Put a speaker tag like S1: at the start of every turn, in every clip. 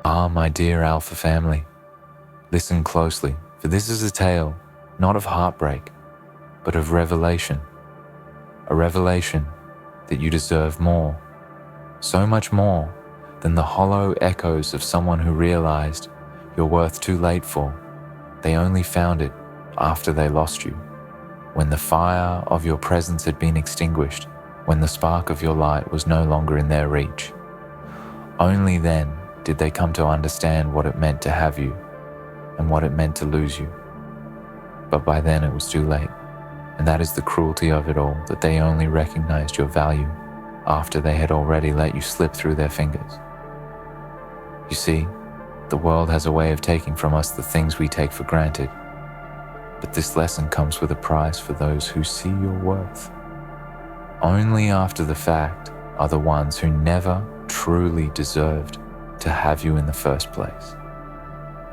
S1: Ah, my dear Alpha family, listen closely, for this is a tale not of heartbreak, but of revelation. A revelation that you deserve more, so much more than the hollow echoes of someone who realized your worth too late for. They only found it after they lost you, when the fire of your presence had been extinguished, when the spark of your light was no longer in their reach. Only then did they come to understand what it meant to have you and what it meant to lose you. But by then it was too late, and that is the cruelty of it all, that they only recognized your value after they had already let you slip through their fingers. You see, the world has a way of taking from us the things we take for granted, but this lesson comes with a price for those who see your worth. Only after the fact are the ones who never truly deserved to have you in the first place,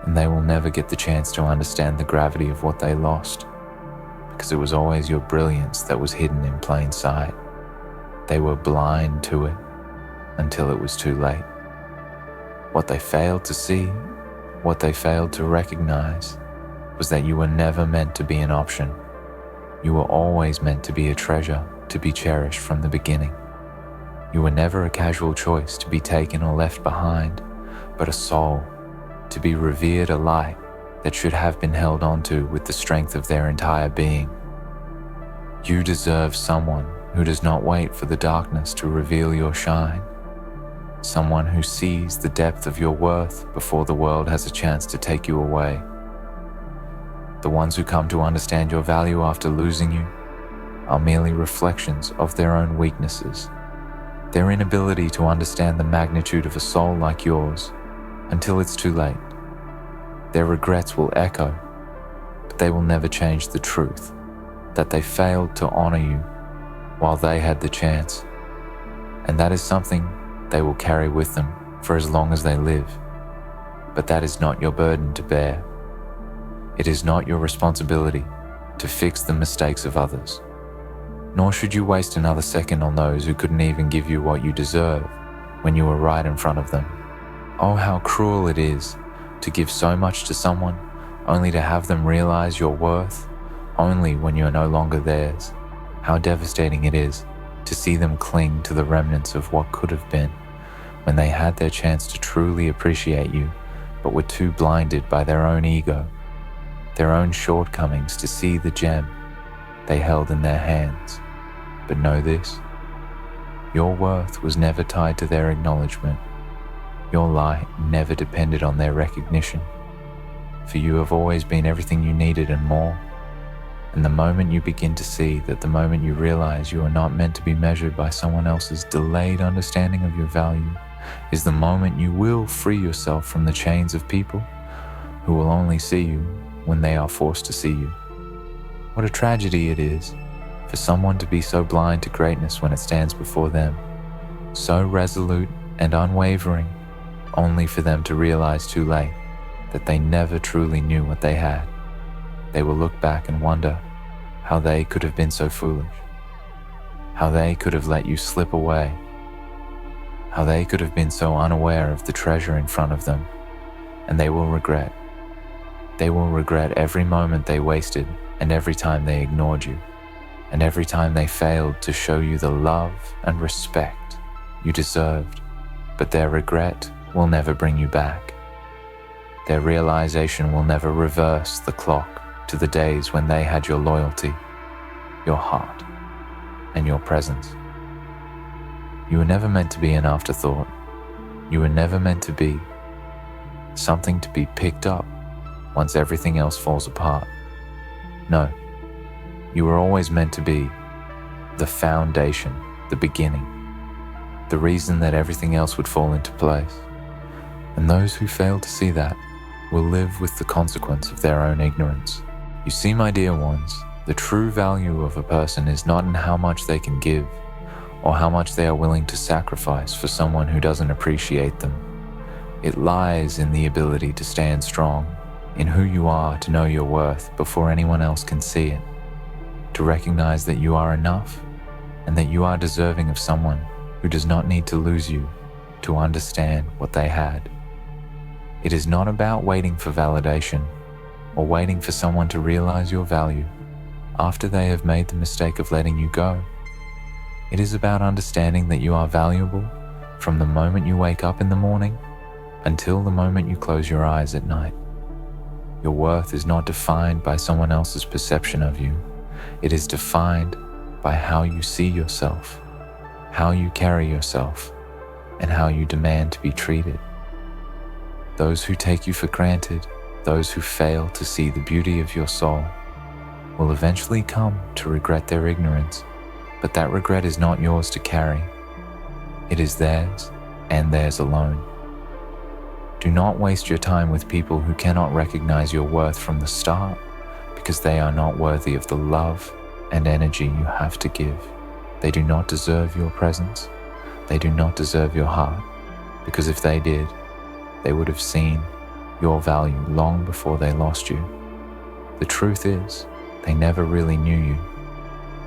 S1: and they will never get the chance to understand the gravity of what they lost, because it was always your brilliance that was hidden in plain sight. They were blind to it until it was too late. What they failed to see, what they failed to recognize, was that you were never meant to be an option. You were always meant to be a treasure, to be cherished from the beginning. You were never a casual choice to be taken or left behind, but a soul, to be revered, a light that should have been held onto with the strength of their entire being. You deserve someone who does not wait for the darkness to reveal your shine, someone who sees the depth of your worth before the world has a chance to take you away. The ones who come to understand your value after losing you are merely reflections of their own weaknesses, their inability to understand the magnitude of a soul like yours until it's too late. Their regrets will echo, but they will never change the truth that they failed to honor you while they had the chance, and that is something they will carry with them for as long as they live. But that is not your burden to bear. It is not your responsibility to fix the mistakes of others. Nor should you waste another second on those who couldn't even give you what you deserve when you were right in front of them. Oh, how cruel it is to give so much to someone only to have them realize your worth only when you are no longer theirs. How devastating it is to see them cling to the remnants of what could have been when they had their chance to truly appreciate you, but were too blinded by their own ego, their own shortcomings to see the gem they held in their hands. But know this, your worth was never tied to their acknowledgement. Your light never depended on their recognition, for you have always been everything you needed and more. And the moment you begin to see that, the moment you realize you are not meant to be measured by someone else's delayed understanding of your value, is the moment you will free yourself from the chains of people who will only see you when they are forced to see you. What a tragedy it is for someone to be so blind to greatness when it stands before them, so resolute and unwavering, only for them to realize too late that they never truly knew what they had. They will look back and wonder how they could have been so foolish, how they could have let you slip away, how they could have been so unaware of the treasure in front of them, and they will regret. They will regret every moment they wasted, and every time they ignored you, and every time they failed to show you the love and respect you deserved. But their regret will never bring you back. Their realization will never reverse the clock to the days when they had your loyalty, your heart, and your presence. You were never meant to be an afterthought. You were never meant to be something to be picked up once everything else falls apart. No, you were always meant to be the foundation, the beginning, the reason that everything else would fall into place. And those who fail to see that will live with the consequence of their own ignorance. You see, my dear ones, the true value of a person is not in how much they can give or how much they are willing to sacrifice for someone who doesn't appreciate them. It lies in the ability to stand strong, in who you are, to know your worth before anyone else can see it, to recognize that you are enough and that you are deserving of someone who does not need to lose you to understand what they had. It is not about waiting for validation or waiting for someone to realize your value after they have made the mistake of letting you go. It is about understanding that you are valuable from the moment you wake up in the morning until the moment you close your eyes at night. Your worth is not defined by someone else's perception of you. It is defined by how you see yourself, how you carry yourself, and how you demand to be treated. Those who take you for granted, those who fail to see the beauty of your soul, will eventually come to regret their ignorance, but that regret is not yours to carry. It is theirs, and theirs alone. Do not waste your time with people who cannot recognize your worth from the start, because they are not worthy of the love and energy you have to give. They do not deserve your presence. They do not deserve your heart, because if they did, they would have seen your value long before they lost you. The truth is, they never really knew you.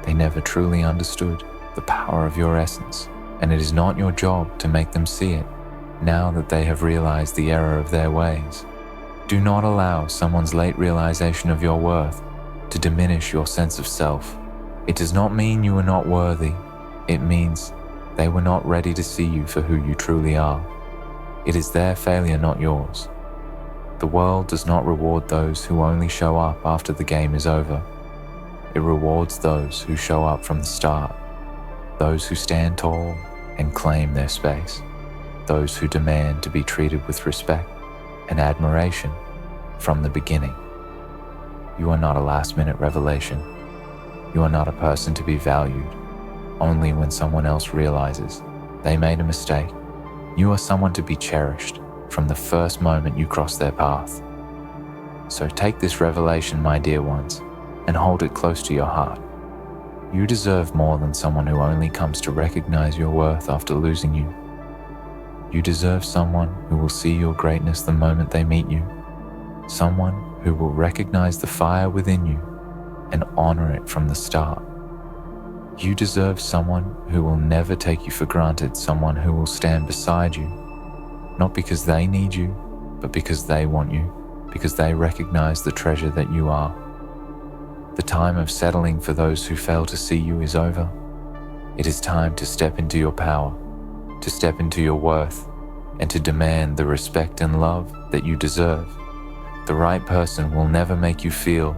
S1: They never truly understood the power of your essence, and it is not your job to make them see it now that they have realized the error of their ways. Do not allow someone's late realization of your worth to diminish your sense of self. It does not mean you are not worthy. It means they were not ready to see you for who you truly are. It is their failure, not yours. The world does not reward those who only show up after the game is over. It rewards those who show up from the start, those who stand tall and claim their space, those who demand to be treated with respect and admiration from the beginning. You are not a last-minute revelation. You are not a person to be valued only when someone else realizes they made a mistake. You are someone to be cherished from the first moment you cross their path. So take this revelation, my dear ones, and hold it close to your heart. You deserve more than someone who only comes to recognize your worth after losing you. You deserve someone who will see your greatness the moment they meet you, someone who will recognize the fire within you and honor it from the start. You deserve someone who will never take you for granted, someone who will stand beside you, not because they need you, but because they want you, because they recognize the treasure that you are. The time of settling for those who fail to see you is over. It is time to step into your power, to step into your worth, and to demand the respect and love that you deserve. The right person will never make you feel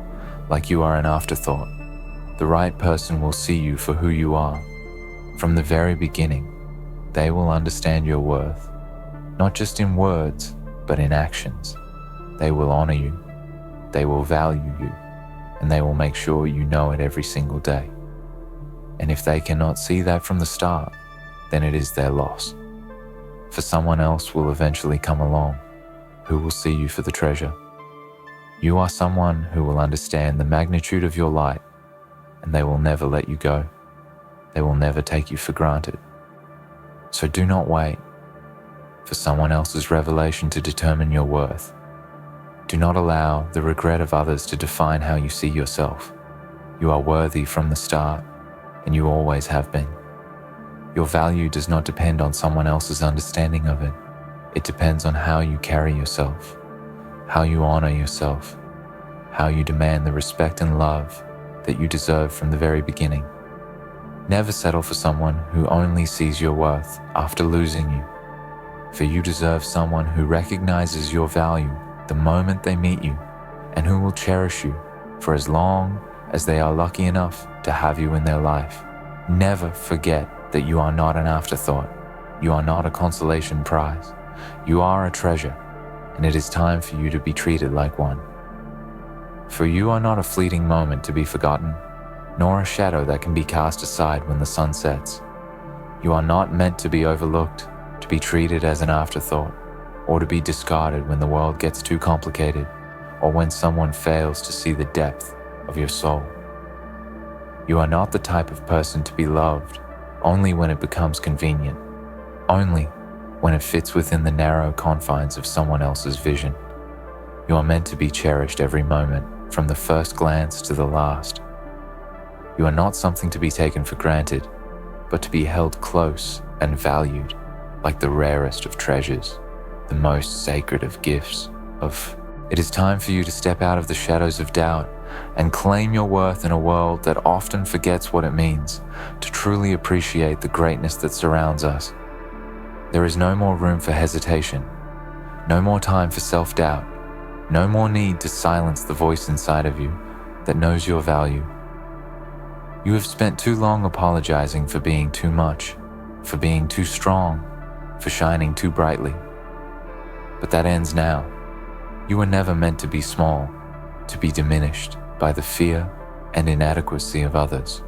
S1: like you are an afterthought. The right person will see you for who you are. From the very beginning, they will understand your worth, not just in words, but in actions. They will honor you, they will value you, and they will make sure you know it every single day. And if they cannot see that from the start, then it is their loss. For someone else will eventually come along who will see you for the treasure. You are someone who will understand the magnitude of your light, and they will never let you go. They will never take you for granted. So do not wait for someone else's revelation to determine your worth. Do not allow the regret of others to define how you see yourself. You are worthy from the start, and you always have been. Your value does not depend on someone else's understanding of it. It depends on how you carry yourself, how you honor yourself, how you demand the respect and love that you deserve from the very beginning. Never settle for someone who only sees your worth after losing you, for you deserve someone who recognizes your value the moment they meet you and who will cherish you for as long as they are lucky enough to have you in their life. Never forget that you are not an afterthought. You are not a consolation prize. You are a treasure, and it is time for you to be treated like one. For you are not a fleeting moment to be forgotten, nor a shadow that can be cast aside when the sun sets. You are not meant to be overlooked, to be treated as an afterthought, or to be discarded when the world gets too complicated, or when someone fails to see the depth of your soul. You are not the type of person to be loved only when it becomes convenient, only when it fits within the narrow confines of someone else's vision. You are meant to be cherished every moment, from the first glance to the last. You are not something to be taken for granted, but to be held close and valued like the rarest of treasures. the most sacred of gifts. It is time for you to step out of the shadows of doubt and claim your worth in a world that often forgets what it means to truly appreciate the greatness that surrounds us. There is no more room for hesitation, no more time for self-doubt, no more need to silence the voice inside of you that knows your value. You have spent too long apologizing for being too much, for being too strong, for shining too brightly. But that ends now. You were never meant to be small, to be diminished by the fear and inadequacy of others.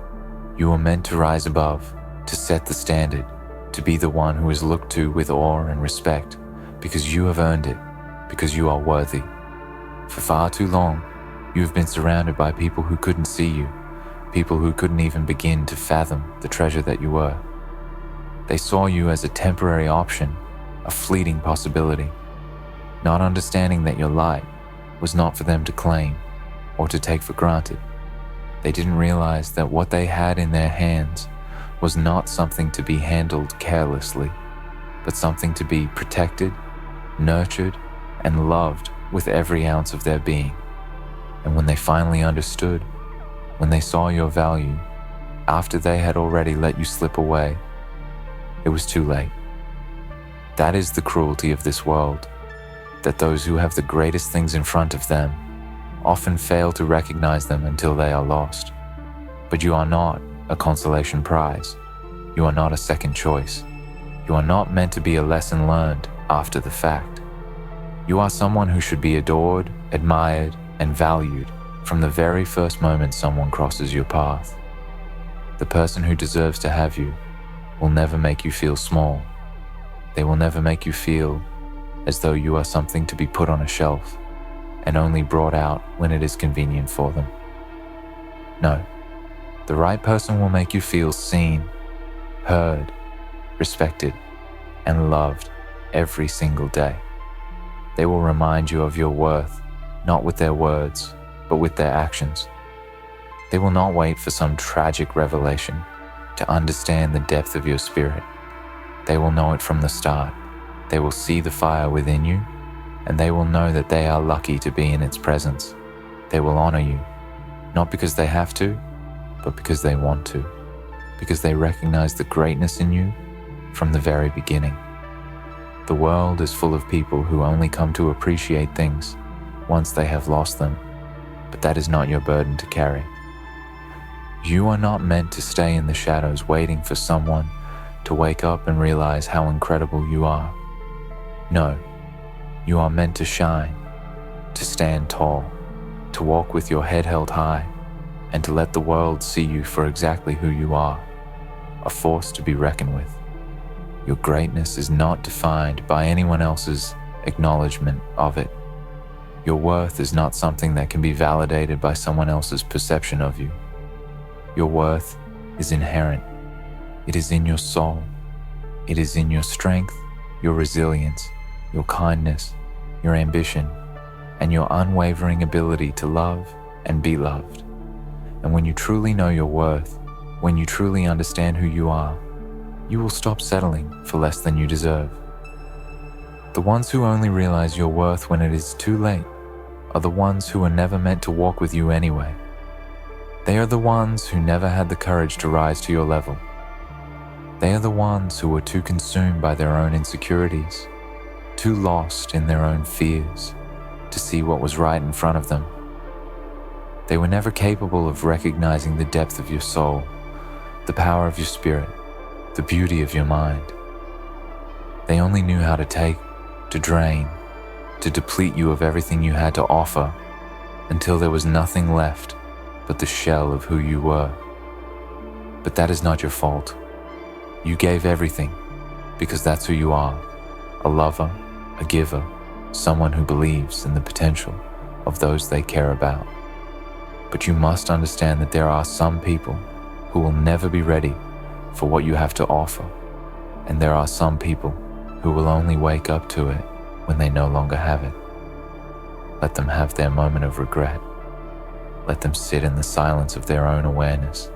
S1: You were meant to rise above, to set the standard, to be the one who is looked to with awe and respect, because you have earned it, because you are worthy. For far too long, you have been surrounded by people who couldn't see you, people who couldn't even begin to fathom the treasure that you were. They saw you as a temporary option, a fleeting possibility, not understanding that your light was not for them to claim or to take for granted. They didn't realize that what they had in their hands was not something to be handled carelessly, but something to be protected, nurtured, and loved with every ounce of their being. And when they finally understood, when they saw your value, after they had already let you slip away, it was too late. That is the cruelty of this world, that those who have the greatest things in front of them often fail to recognize them until they are lost. But you are not a consolation prize. You are not a second choice. You are not meant to be a lesson learned after the fact. You are someone who should be adored, admired, and valued from the very first moment someone crosses your path. The person who deserves to have you will never make you feel small. They will never make you feel as though you are something to be put on a shelf and only brought out when it is convenient for them. No, the right person will make you feel seen, heard, respected, and loved every single day. They will remind you of your worth, not with their words, but with their actions. They will not wait for some tragic revelation to understand the depth of your spirit. They will know it from the start. They will see the fire within you, and they will know that they are lucky to be in its presence. They will honor you, not because they have to, but because they want to, because they recognize the greatness in you from the very beginning. The world is full of people who only come to appreciate things once they have lost them, but that is not your burden to carry. You are not meant to stay in the shadows waiting for someone to wake up and realize how incredible you are. No, you are meant to shine, to stand tall, to walk with your head held high, and to let the world see you for exactly who you are, a force to be reckoned with. Your greatness is not defined by anyone else's acknowledgement of it. Your worth is not something that can be validated by someone else's perception of you. Your worth is inherent. It is in your soul. It is in your strength, your resilience, your kindness, your ambition, and your unwavering ability to love and be loved. And when you truly know your worth, when you truly understand who you are, you will stop settling for less than you deserve. The ones who only realize your worth when it is too late are the ones who were never meant to walk with you anyway. They are the ones who never had the courage to rise to your level. They are the ones who were too consumed by their own insecurities, too lost in their own fears to see what was right in front of them. They were never capable of recognizing the depth of your soul, the power of your spirit, the beauty of your mind. They only knew how to take, to drain, to deplete you of everything you had to offer until there was nothing left but the shell of who you were. But that is not your fault. You gave everything because that's who you are, a lover, a giver, someone who believes in the potential of those they care about. But you must understand that there are some people who will never be ready for what you have to offer, and there are some people who will only wake up to it when they no longer have it. Let them have their moment of regret. Let them sit in the silence of their own awareness,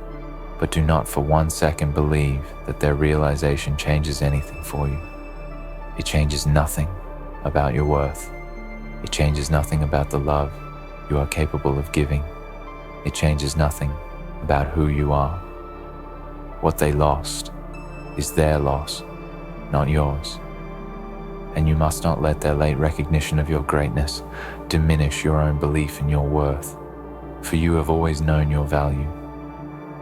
S1: but do not for 1 second believe that their realization changes anything for you. It changes nothing about your worth. It changes nothing about the love you are capable of giving. It changes nothing about who you are. What they lost is their loss, not yours. And you must not let their late recognition of your greatness diminish your own belief in your worth, for you have always known your value.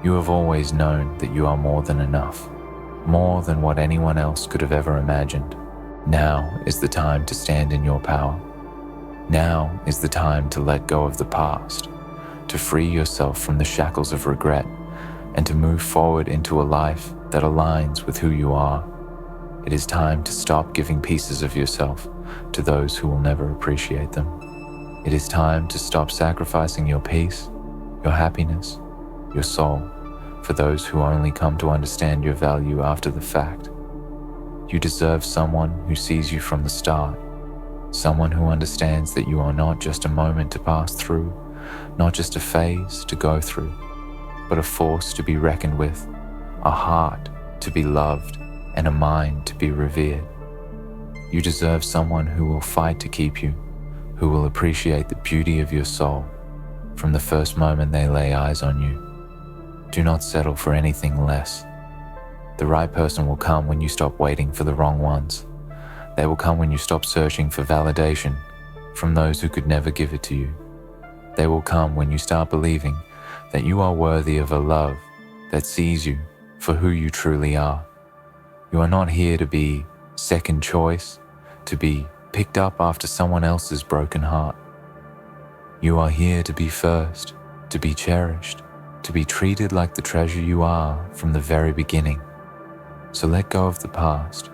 S1: You have always known that you are more than enough, more than what anyone else could have ever imagined. Now is the time to stand in your power. Now is the time to let go of the past, to free yourself from the shackles of regret, and to move forward into a life that aligns with who you are. It is time to stop giving pieces of yourself to those who will never appreciate them. It is time to stop sacrificing your peace, your happiness, your soul for those who only come to understand your value after the fact. You deserve someone who sees you from the start, someone who understands that you are not just a moment to pass through, not just a phase to go through, but a force to be reckoned with, a heart to be loved, and a mind to be revered. You deserve someone who will fight to keep you, who will appreciate the beauty of your soul from the first moment they lay eyes on you. Do not settle for anything less. The right person will come when you stop waiting for the wrong ones. They will come when you stop searching for validation from those who could never give it to you. They will come when you start believing that you are worthy of a love that sees you for who you truly are. You are not here to be second choice, to be picked up after someone else's broken heart. You are here to be first, to be cherished, to be treated like the treasure you are from the very beginning. So let go of the past.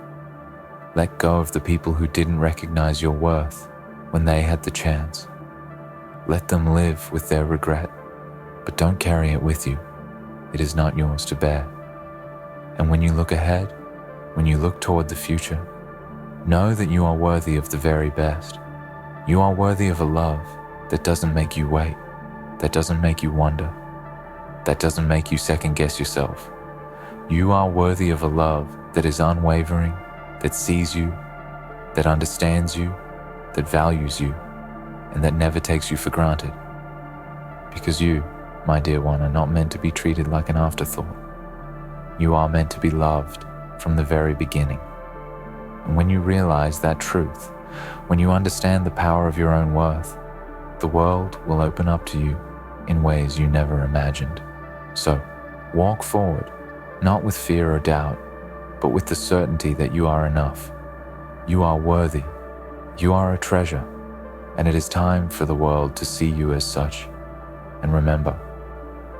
S1: Let go of the people who didn't recognize your worth when they had the chance. Let them live with their regret, but don't carry it with you. It is not yours to bear. And when you look ahead, when you look toward the future, know that you are worthy of the very best. You are worthy of a love that doesn't make you wait, that doesn't make you wonder, that doesn't make you second guess yourself. You are worthy of a love that is unwavering, that sees you, that understands you, that values you, and that never takes you for granted. Because you, my dear one, are not meant to be treated like an afterthought. You are meant to be loved from the very beginning. And when you realize that truth, when you understand the power of your own worth, the world will open up to you in ways you never imagined. So, walk forward, not with fear or doubt, but with the certainty that you are enough. You are worthy. You are a treasure. And it is time for the world to see you as such. And remember,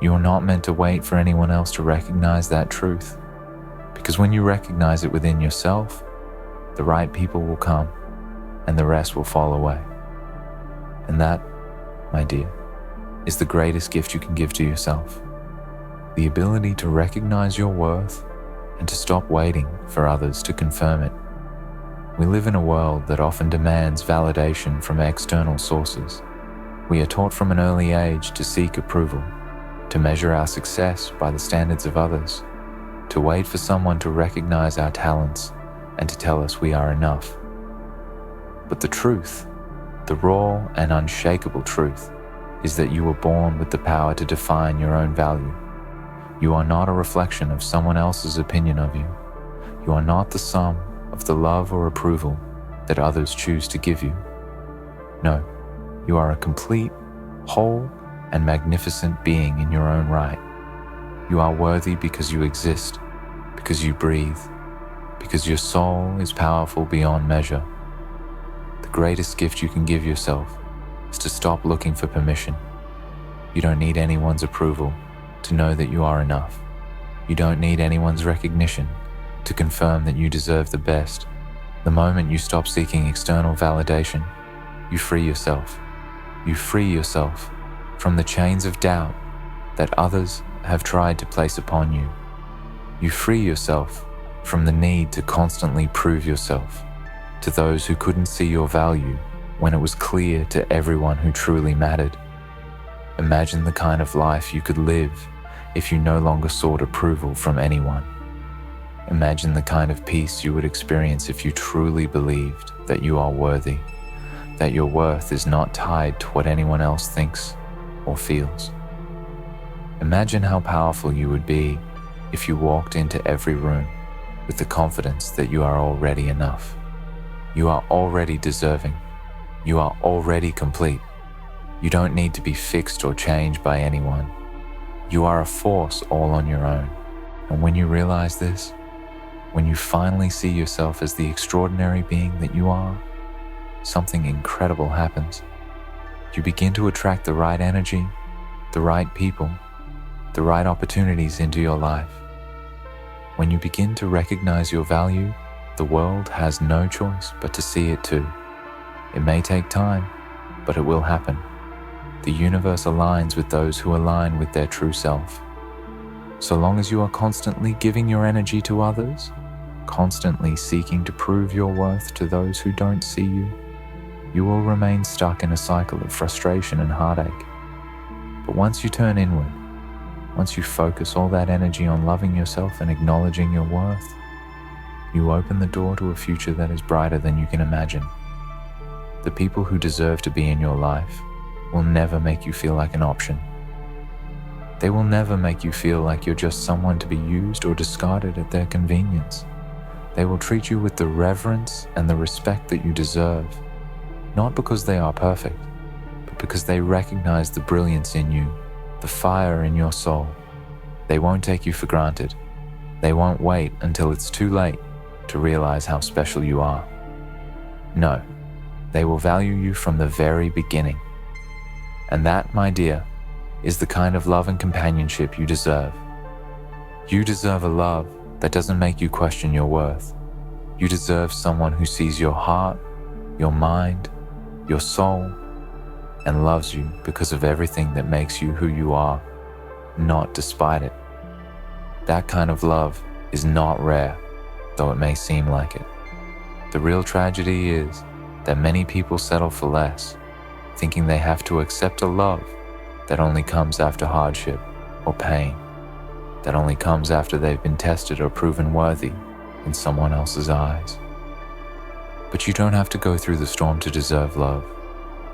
S1: you are not meant to wait for anyone else to recognize that truth. Because when you recognize it within yourself, the right people will come and the rest will fall away. And that, my dear, is the greatest gift you can give to yourself. The ability to recognize your worth and to stop waiting for others to confirm it. We live in a world that often demands validation from external sources. We are taught from an early age to seek approval, to measure our success by the standards of others, to wait for someone to recognize our talents and to tell us we are enough. But the truth, the raw and unshakable truth, is that you were born with the power to define your own value. You are not a reflection of someone else's opinion of you. You are not the sum of the love or approval that others choose to give you. No, you are a complete, whole, and magnificent being in your own right. You are worthy because you exist, because you breathe, because your soul is powerful beyond measure. The greatest gift you can give yourself is to stop looking for permission. You don't need anyone's approval to know that you are enough. You don't need anyone's recognition to confirm that you deserve the best. The moment you stop seeking external validation, you free yourself. You free yourself from the chains of doubt that others have tried to place upon you. You free yourself from the need to constantly prove yourself to those who couldn't see your value when it was clear to everyone who truly mattered. Imagine the kind of life you could live if you no longer sought approval from anyone. Imagine the kind of peace you would experience if you truly believed that you are worthy, that your worth is not tied to what anyone else thinks or feels. Imagine how powerful you would be if you walked into every room with the confidence that you are already enough. You are already deserving. You are already complete. You don't need to be fixed or changed by anyone. You are a force all on your own. And when you realize this, when you finally see yourself as the extraordinary being that you are, something incredible happens. You begin to attract the right energy, the right people, the right opportunities into your life. When you begin to recognize your value, the world has no choice but to see it too. It may take time, but it will happen. The universe aligns with those who align with their true self. So long as you are constantly giving your energy to others, constantly seeking to prove your worth to those who don't see you, you will remain stuck in a cycle of frustration and heartache. But once you turn inward, once you focus all that energy on loving yourself and acknowledging your worth, you open the door to a future that is brighter than you can imagine. The people who deserve to be in your life will never make you feel like an option. They will never make you feel like you're just someone to be used or discarded at their convenience. They will treat you with the reverence and the respect that you deserve, not because they are perfect, but because they recognize the brilliance in you, the fire in your soul. They won't take you for granted. They won't wait until it's too late to realize how special you are. No, they will value you from the very beginning. And that, my dear, is the kind of love and companionship you deserve. You deserve a love that doesn't make you question your worth. You deserve someone who sees your heart, your mind, your soul, and loves you because of everything that makes you who you are, not despite it. That kind of love is not rare, though it may seem like it. The real tragedy is that many people settle for less, thinking they have to accept a love that only comes after hardship or pain, that only comes after they've been tested or proven worthy in someone else's eyes. But you don't have to go through the storm to deserve love.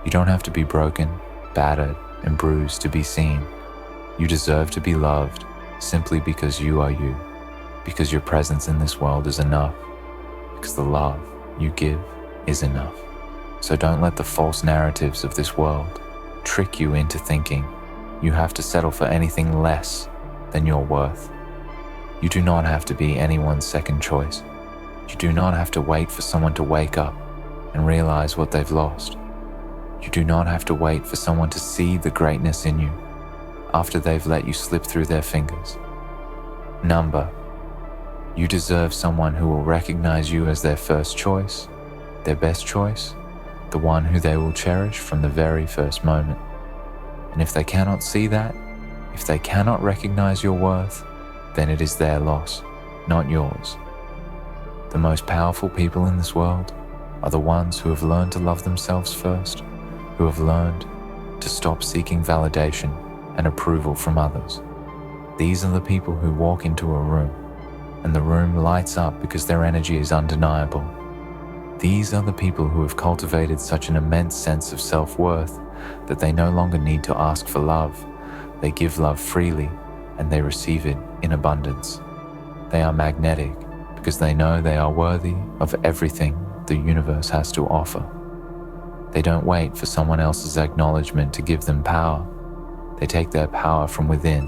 S1: You don't have to be broken, battered, and bruised to be seen. You deserve to be loved simply because you are you, because your presence in this world is enough, because the love you give is enough. So don't let the false narratives of this world trick you into thinking you have to settle for anything less than your worth. You do not have to be anyone's second choice. You do not have to wait for someone to wake up and realize what they've lost. You do not have to wait for someone to see the greatness in you after they've let you slip through their fingers. Number, you deserve someone who will recognize you as their first choice, their best choice, the one who they will cherish from the very first moment. And if they cannot see that, if they cannot recognize your worth, then it is their loss, not yours. The most powerful people in this world are the ones who have learned to love themselves first, who have learned to stop seeking validation and approval from others. These are the people who walk into a room, and the room lights up because their energy is undeniable. These are the people who have cultivated such an immense sense of self-worth that they no longer need to ask for love. They give love freely, and they receive it in abundance. They are magnetic because they know they are worthy of everything the universe has to offer. They don't wait for someone else's acknowledgement to give them power. They take their power from within.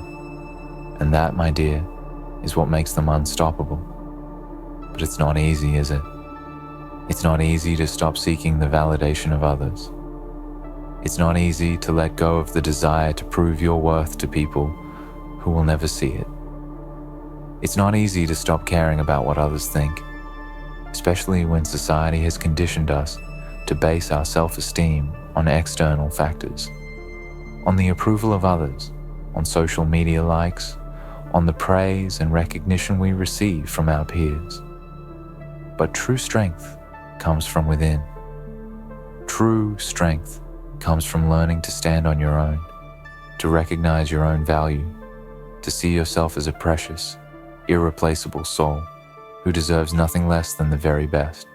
S1: And that, my dear, is what makes them unstoppable. But it's not easy, is it? It's not easy to stop seeking the validation of others. It's not easy to let go of the desire to prove your worth to people who will never see it. It's not easy to stop caring about what others think, especially when society has conditioned us to base our self-esteem on external factors, on the approval of others, on social media likes, on the praise and recognition we receive from our peers. But true strength comes from within. True strength comes from learning to stand on your own, to recognize your own value, to see yourself as a precious, irreplaceable soul, who deserves nothing less than the very best.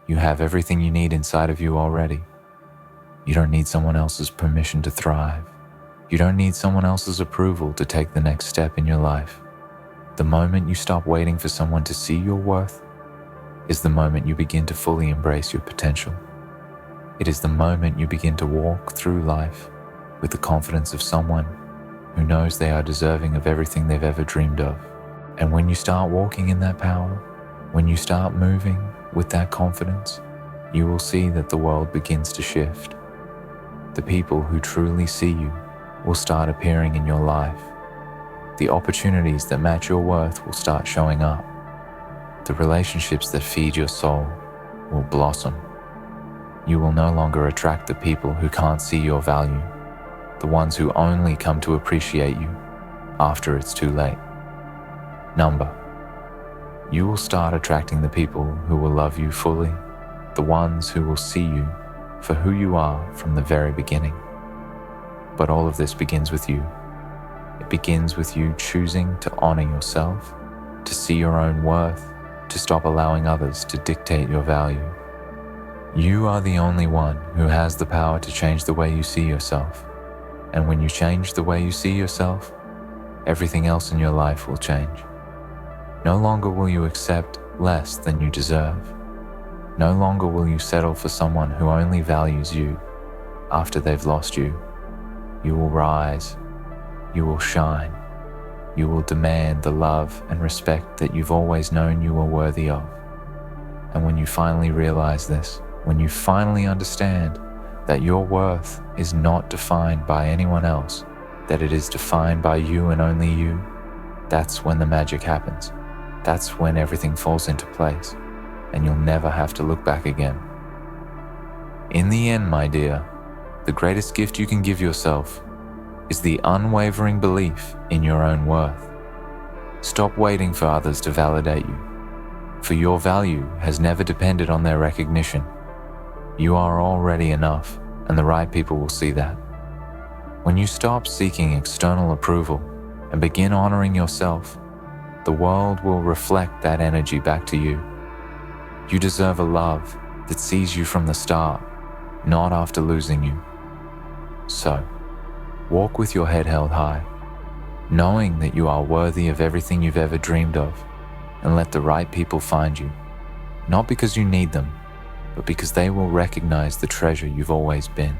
S1: You have everything you need inside of you already. You don't need someone else's permission to thrive. You don't need someone else's approval to take the next step in your life. The moment you stop waiting for someone to see your worth is the moment you begin to fully embrace your potential. It is the moment you begin to walk through life with the confidence of someone who knows they are deserving of everything they've ever dreamed of. And when you start walking in that power, when you start moving with that confidence, you will see that the world begins to shift. The people who truly see you will start appearing in your life. The opportunities that match your worth will start showing up. The relationships that feed your soul will blossom. You will no longer attract the people who can't see your value, the ones who only come to appreciate you after it's too late. Number, you will start attracting the people who will love you fully, the ones who will see you for who you are from the very beginning. But all of this begins with you. It begins with you choosing to honor yourself, to see your own worth, to stop allowing others to dictate your value. You are the only one who has the power to change the way you see yourself. And when you change the way you see yourself, everything else in your life will change. No longer will you accept less than you deserve. No longer will you settle for someone who only values you after they've lost you. You will rise. You will shine. You will demand the love and respect that you've always known you were worthy of. And when you finally realize this, when you finally understand that your worth is not defined by anyone else, that it is defined by you and only you, that's when the magic happens. That's when everything falls into place, and you'll never have to look back again. In the end, my dear, the greatest gift you can give yourself is the unwavering belief in your own worth. Stop waiting for others to validate you, for your value has never depended on their recognition. You are already enough, and the right people will see that. When you stop seeking external approval and begin honoring yourself, the world will reflect that energy back to you. You deserve a love that sees you from the start, not after losing you. So, walk with your head held high, knowing that you are worthy of everything you've ever dreamed of, and let the right people find you, not because you need them, but because they will recognize the treasure you've always been.